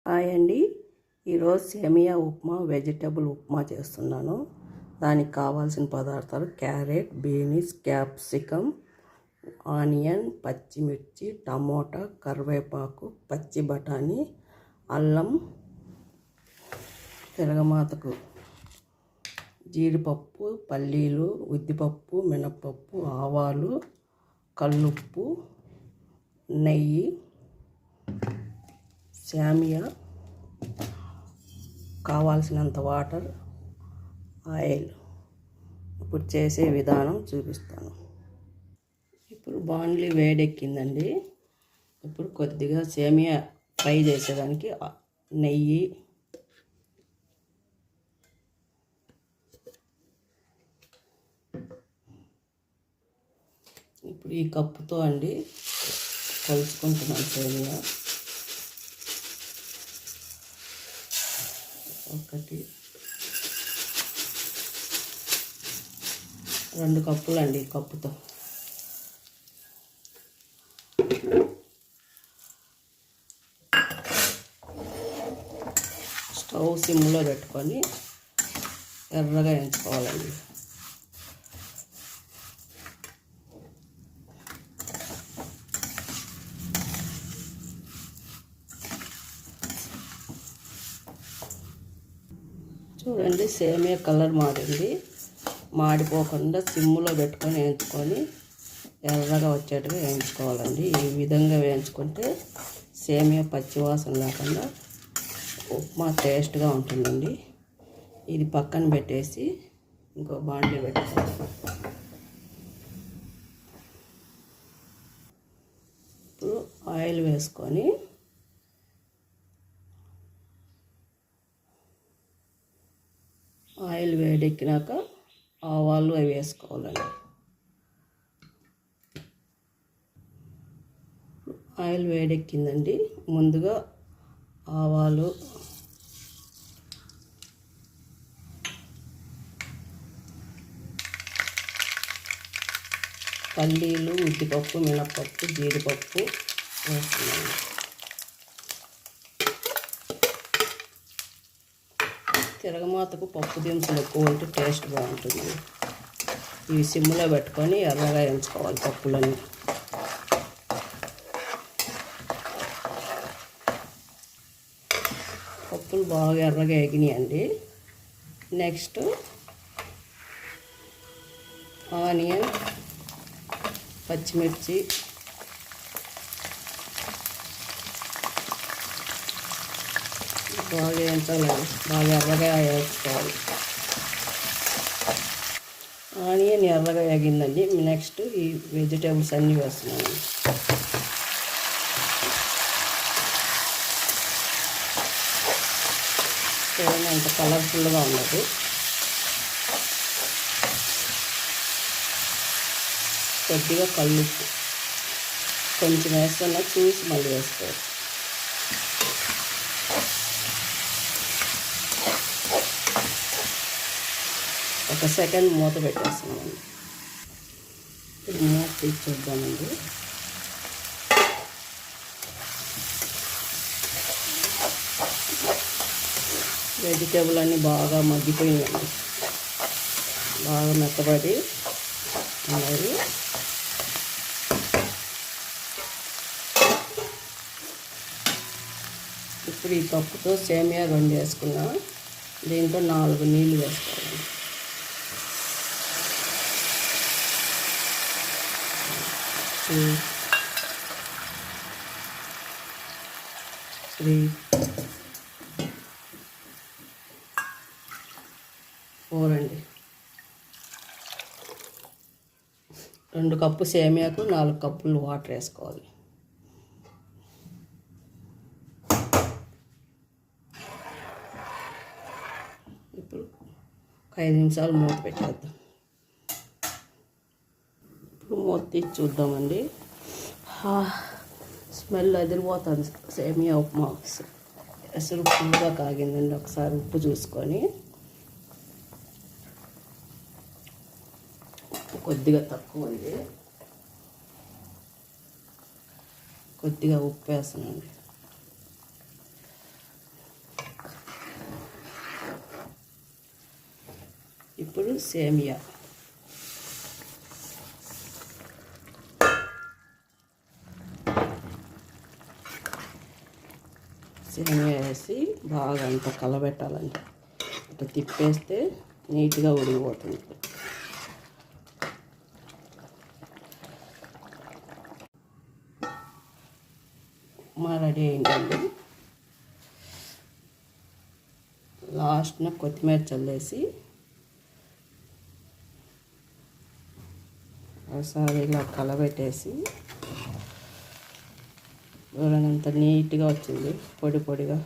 Hi అండి. ఈరోజు సేమియా ఉప్మా వెజిటబుల్ ఉప్మా చేస్తున్నాను. దానికి కావాల్సిన పదార్థాలు క్యారెట్, బీన్స్, క్యాప్సికమ్, ఆనియన్, పచ్చిమిర్చి, టమోటా, కరివేపాకు, పచ్చి బఠానీ, అల్లం, తిరగమాతకు జీడిపప్పు, పల్లీలు, ఉద్దిపప్పు, మినపప్పు, ఆవాలు, కల్లుప్పు, నెయ్యి, సేమియా, కావాల్సినంత వాటర్, ఆయిల్. ఇప్పుడు చేసే విధానం చూపిస్తాను. ఇప్పుడు బాండ్లీ వేడెక్కిందండి. ఇప్పుడు కొద్దిగా సేమియా ఫ్రై చేసేదానికి నెయ్యి, ఇప్పుడు ఈ కప్పుతో అండి కలుసుకుంటున్నాను. సేమియా 2 కప్పులు అండి కప్పుతో. స్టవ్ సిమ్లో పెట్టుకొని ఎర్రగా వేయించుకోవాలండి. చూడండి, సేమియా కలర్ మారింది. మాడిపోకుండా సిమ్లో పెట్టుకొని వేయించుకొని ఎర్రగా వచ్చేట్టుగా వేయించుకోవాలండి. ఈ విధంగా వేయించుకుంటే సేమియా పచ్చివాసన లేకుండా ఉప్మా టేస్ట్గా ఉంటుందండి. ఇది పక్కన పెట్టేసి ఇంకో బాండ్లీ పెట్టుకోవాలి. ఇప్పుడు ఆయిల్ వేసుకొని ఆయిల్ వేడెక్కినాక ఆవాలు అవి వేసుకోవాలండి. ఆయిల్ వేడెక్కిందండి. ముందుగా ఆవాలు, పల్లీలు, ఉద్దిపప్పు, మినపప్పు, జీడిపప్పు వేస్తున్నాను. తిరగమాతకు పప్పు దినుసులు ఎక్కువ ఉంటే టేస్ట్ బాగుంటుంది. ఇవి సిమ్లో పెట్టుకొని ఎర్రగా వేయించుకోవాలి పప్పులన్నీ. పప్పులు బాగా ఎర్రగా ఎగినాయండి. నెక్స్ట్ ఆనియన్, పచ్చిమిర్చి, బాగా వేయించాలండి. బాగా ఎర్రగా వేసుకోవాలి. ఆనియన్ ఎర్రగా వేగిందండి. నెక్స్ట్ ఈ వెజిటేబుల్స్ అన్నీ వేస్తున్నాను. చూడండి అంత కలర్ఫుల్గా ఉన్నది. కొద్దిగా కల్లుప్పు కొంచెం వేస్తున్నా, చూసి మళ్ళీ వేసుకోవచ్చు. ఒక సెకండ్ మూత పెట్టేస్తున్నామండి. ఇప్పుడు మూత తీసి చూద్దామండి. వెజిటేబుల్ అన్నీ బాగా మగ్గిపోయిందండి. బాగా మెత్తబడి ఉన్నాయి. ఇప్పుడు ఈ కప్పుతో సేమియా 2 వేసుకున్నా. దీంట్లో 4 నీళ్ళు వేసుకోవాలి. త్రీ 4 అండి. 2 కప్పు సేమియాకు 4 కప్పులు వాటర్ వేసుకోవాలి. ఇప్పుడు 5 నిమిషాలు మూత పెట్టేద్దాం. ఇప్పుడు మూత తీసి చూద్దామండి. స్మెల్ అదిరిపోతుంది. సేమియా ఉప్మా అసలు ఫుల్గా కాగిందండి. ఒకసారి ఉప్పు చూసుకొని, ఉప్పు కొద్దిగా తక్కువ ఉంది. కొద్దిగా ఉప్పు వేస్తున్నాండి. ఇప్పుడు సేమియా వేసి బాగా అంతా కలబెట్టాలండి. ఇట్లా తిప్పేస్తే నీట్గా ఉడికిపోతుంది. ఉప్మా రెడీ అయిందండి. లాస్ట్న కొత్తిమీర చల్లేసి ఒకసారి ఇలా కలబెట్టేసి అంత నీట్గా వచ్చింది, పొడి పొడిగా.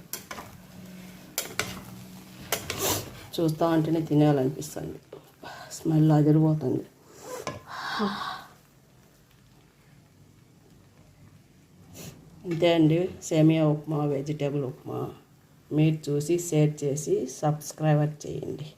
చూస్తూ ఉంటేనే తినేయాలనిపిస్తుంది. స్మెల్ అదిరిపోతుంది. అంతే అండి, సేమియా ఉప్మా, వెజిటేబుల్ ఉప్మా. మీరు చూసి షేర్ చేసి సబ్స్క్రైబ్ చేయండి.